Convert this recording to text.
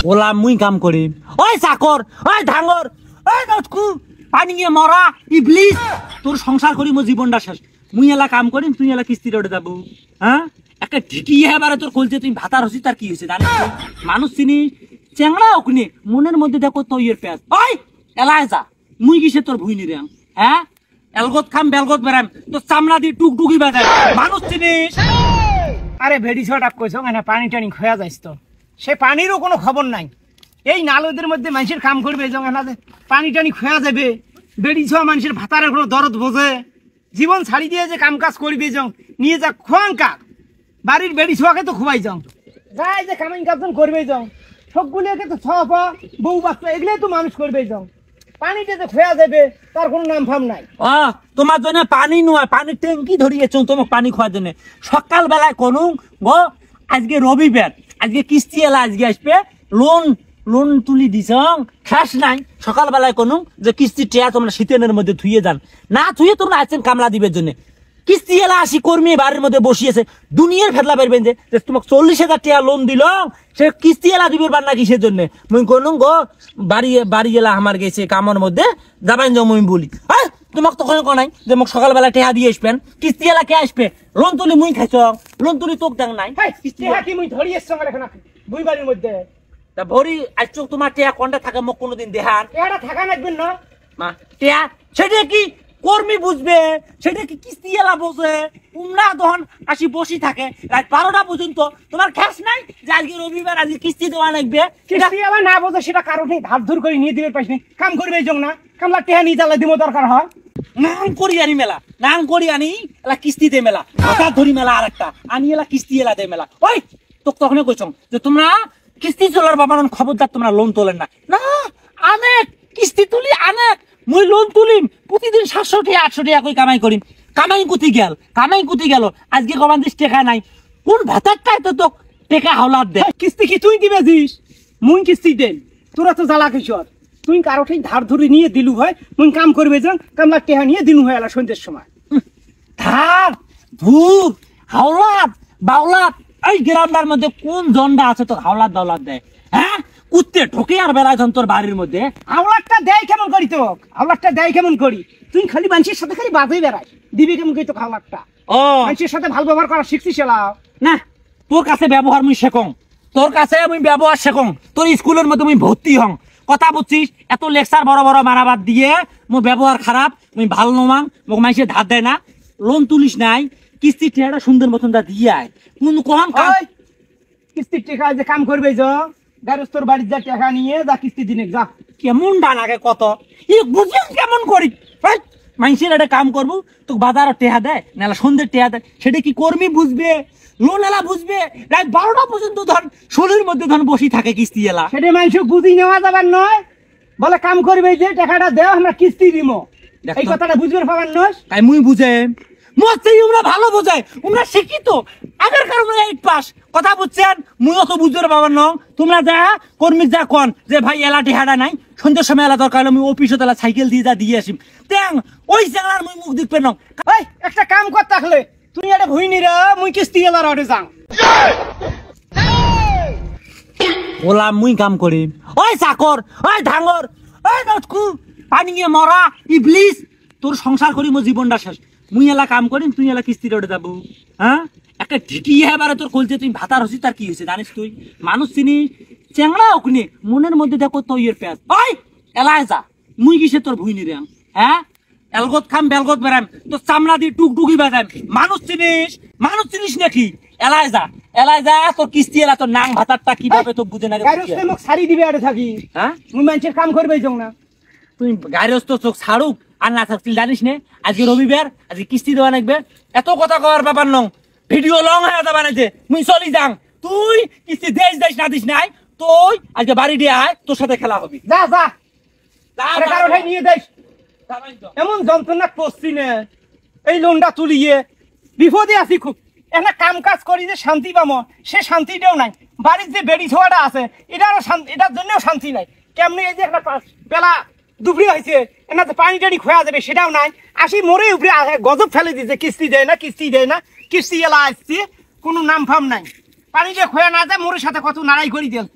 OLA মুই কাম করিম ওই চাকর ওই ধাঙ্গর ওই নটকু পানি নিয়ে মরা ইবলিস তোর সংসার করি মো জীবনটা শেষ মুই এলা কাম করিম তুই এলা কিস্তি রোডে যাবো হ্যাঁ একটা ঢিকি এবারে তোর কলছে তুই ভাতার হসি তার কি হয়েছে জানিস মানুষ চিনি চেংড়া ওখানে মনের মধ্যে দেখো তৈয়ের পেঁয়াজ ওই এলায় যা মুই কিসে তোর ভুই নিরে হ্যাঁ এলগত খাম বেলগত বেড়াম তোর চামড়া দিয়ে টুকটুকি বাজায় মানুষ চিনিস আরে ভেড়ি ছটা কইছো না পানি টানি খোয়া যাইস তো সে পানিরও কোনো খবর নাই এই নালদের মধ্যে মানুষের কাম করবে যখন পানি টানি খোয়া যাবে বেড়ি ছোয়া মানুষের ভাতারের কোনো দরদ বোঝে জীবন ছাড়ি দিয়ে যে কাম কাজ করবে যখন নিয়ে যা খোয়াং কাক বাড়ির বেড়ি ছোয়াকে তো খোয়াই যাও গায়ে যে কামাই কাজন করবে যাও সবগুলিকে তো ছোয়া বউ বাচ্চা এগুলো তো মানুষ করবে যাও পানিটা যে খোয়া যাবে তার কোনো নাম ফাম নাই তোমার জন্য পানি নয় পানির ট্যাঙ্কি ধরিয়েছ তোমাকে পানি খাওয়ার জন্য সকাল বেলায় কোন গো আজকে রবিবার আজকে কিস্তি এলা আজকে আসবে লোন তুলি দিছ শেষ নাই সকাল বেলায় কোন যে কিস্তি টেয়া তোমরা শীতের মধ্যে ধুয়ে যান না ধুয়ে তোমরা আসছেন কামলা দিবের জন্য কিস্তি এলা আসি কর্মী বাড়ির মধ্যে বসিয়েছে দুনিয়ার ফেতলা বেরবেন যে তোমাকে 40,000 টাকা লোন দিল সে কিস্তি এলা দিবের বার না কিসের জন্য মুই কোন গো বাড়ি এলা আমার গেছে কামের মধ্যে যাবেন যাও মুই বলি হ্যাঁ তোমাকে তখন কোনাই যে মোক সকালবেলা টেহা দিয়ে আসবেন কিস্তি এলা কে আসবে লোন তুলি মুই খাইছ লোন তুলি তোক দেখ নাই কিস্তি হাকি মুই ধরি এসছ এখন দুই বাড়ির মধ্যে তা ভরি আজ চোখ তোমার টেহা কোনটা থাকে মোক কোনোদিন দেখান এটা থাকা লাগবেন না মা টেহা সেটা কি কর্মী বুঝবে সেটা কি কিস্তি এলা বোঝে তোমরা তখন আসি বসি থাকে রাত 12টা পর্যন্ত তোমার খ্যাস নাই যে আজকে রবিবার আজকে কিস্তি দেওয়া লাগবে কিস্তি আবার না বোঝে সেটা কারণে ধার ধর করে নিয়ে দিবে পাইনি কাম করবে এই না কামলা টেহা নিয়ে জ্বালা দিব দরকার হয় নাং করি আনি মেলা নাং করি আনি এলা কিস্তি দে মেলা হঠাৎ ধরি মেলা আর একটা আনি এলা কিস্তি এলা দে মেলা ওই তোকে তখন কইছ যে তোমরা কিস্তি তোলার বাবার খবরদার তোমরা লোন তোলেন না না অনেক কিস্তি তুলি অনেক মুই লোন তুলিম প্রতিদিন 700 টাকা 800 টাকা কই কামাই করিম কামাই কুতি গেল আজকে কমান দিস টাকা নাই কোন ভাতারটাই তো তোক টাকা হাওলাত দে কিস্তি কি তুই দিবে দিস মুই কিস্তি দেন তোরা তো জ্বালা কিশোর তুই কারোটাই ধার ধরে নিয়ে দিলু হয় মুই কাম করবে যান কামলা টেহা নিয়ে দিনু হয় এলা সন্ধ্যের সময় ধার ধূর হাওলাত বাউলাত এই গ্রামটার মধ্যে কোন জন্ডা আছে তো হাওলাত দাওলাত দেয় হ্যাঁ কুত্তে ঢোকে আর বেলায় তোর বাড়ির মধ্যে হাওলাতটা দেয় কেমন করি তো হাওলাতটা দেয় কেমন করি তুই খালি মানুষের সাথে খালি বাজে বেড়াই দিবি কেমন করি তো হাওলাতটা মানুষের সাথে ভালো ব্যবহার করা শিখছিস এলাও না তোর কাছে ব্যবহার মুই শেখং তোর কাছে আমি ব্যবহার শেখং তোর স্কুলের মধ্যে মুই ভর্তি হং কথা বুঝছিস এত লেকচার বড় বড় মারাবাদ দিয়ে মোর ব্যবহার খারাপ মুই ভালো নমাং মোক মানুষের ধার দেয় না লোন তুলিস নাই কিস্তি টেয়াটা সুন্দর মতন দা দিয়ে আয় কোন কখন কিস্তির টাকা যে কাম করবে যা গারস্তর বাড়ির যা টাকা নিয়ে যা কিস্তি দিনে যা কেমন ডান আগে কত ই বুঝিস কেমন করি মানুষের একটা কাম করবো তো বাজার টেহা দেয় নাহলে সন্ধ্যের টেহা দেয় সেটা কি কর্মী বুঝবে লোন এলা বুঝবে রাত 12টা পর্যন্ত ধর শোলের মধ্যে ধর বসি থাকে কিস্তি এলা সেটা মানুষ বুঝি নেওয়া যাবার নয় বলে কাম করবে যে টাকাটা দেও আমরা কিস্তি দিব এই কথাটা বুঝবে পাবার নয় তাই মুই বুঝে মস্তে আমরা ভালো বোঝাই আমরা শিক্ষিত আগের কারণে 8 পাস কথা বুঝছেন মুই অত বুঝতে পারবার ন তোমরা যা কর্মী যা কোন যে ভাই এলা টেহাটা নাই সন্ধ্যের সময় এলা দরকার হলে আমি অফিসে তালা সাইকেল দিয়ে যা দিয়ে আসিম তেং ওই জায়গার মুই মুখ দেখবে না এই একটা কাম কর থাকলে তুই এটা ভুই নিরা মুই কিস্তি এলার আড়ে যাও ওলা মুই কাম করিম ওই চাকর ওই ধাঙ্গর ওই নটকু পানি নিয়ে মরা ইবলিস তোর সংসার করি মো জীবনটা শেষ মুই এলা কাম করিম তুই এলা কিস্তি রোডে যাবো হ্যাঁ একটা ঢিকি এবারে তোর কলছে তুই ভাতার হসি তার কি হয়েছে জানিস তুই মানুষ চিনি চেংড়া ওখানে মনের মধ্যে দেখো তৈয়ের পেঁয়াজ ওই এলায় যা মুই কিসে তোর ভুই নিরে হ্যাঁ এলগত খাম বেলগত বেড়াম তোর চামড়া দিয়ে টুকটুকি বাজাম মানুষ চিনিস নাকি এলায় যা তোর কিস্তি এলা তোর নাং ভাতারটা কিভাবে তো বুঝে না মোক সারি দিবে আরে থাকি হ্যাঁ মুই মানুষের কাম করবে যাও না তুই গায়রস্ত চোখ ছাড়ুক আর না থাকছিল জানিস নে আজকে রবিবার আজকে কিস্তি দেওয়া লাগবে এত কথা কওয়ার ব্যাপার নং ভিডিও লং হয়ে যাবে না যে মুই চলি যাং তুই কিস্তি দেশ না দিস নাই তুই আজকে বাড়ি দিয়ে আয় তোর সাথে খেলা হবে যা কারোটাই নিয়ে দেশ এমন যন্ত্রণা করছি না এই লোনটা তুলিয়ে বিপদে আছি খুব একটা কাম কাজ করি যে শান্তি পাবো সে শান্তিটাও নাই বাড়ির যে বেড়ি ছোয়াটা আছে এটার জন্যও শান্তি নাই কেমনি এই যে একটা বেলা দুপুরে হয়েছে এনা যে পানি টানি খোয়া যাবে সেটাও নাই আসি মরে উপরে গজব ফেলে দিচ্ছে কিস্তি দেয় না কিস্তি এলা আসছে কোনো নাম ফাম নাই পানি দিয়ে খোয়া না যায় মোরের সাথে কত নাড়াই করি দেন